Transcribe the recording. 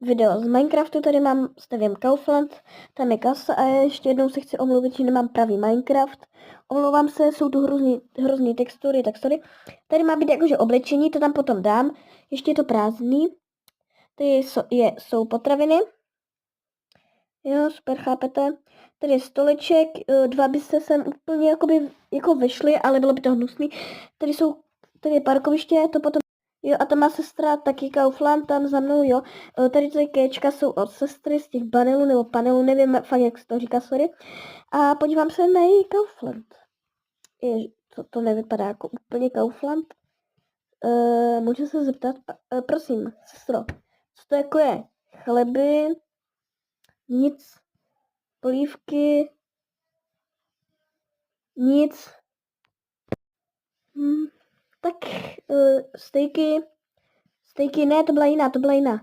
video z Minecraftu, tady mám, stavím Kaufland, tam je kasa a ještě jednou se chci omluvit, že nemám pravý Minecraft. Omlouvám se, jsou tu hrozný textury, tak sorry. Tady má být jakože oblečení, to tam potom dám, ještě je to prázdný. Tady jsou potraviny. Jo, super, chápete? Tady je stoleček, dva byste sem úplně jako vyšli, ale bylo by to hnusný. Tady je parkoviště, to potom. Jo, a tam má sestra taky Kaufland, tam za mnou, jo. Tady ty kéčka jsou od sestry z těch banelů nebo panelů, nevím fakt, jak se to říká, sorry. A podívám se na její Kaufland. To nevypadá jako úplně Kaufland. Můžu se zeptat, prosím, sestro, co to jako je? Chleby, nic, polívky, nic. Tak stejky, ne, to byla jiná.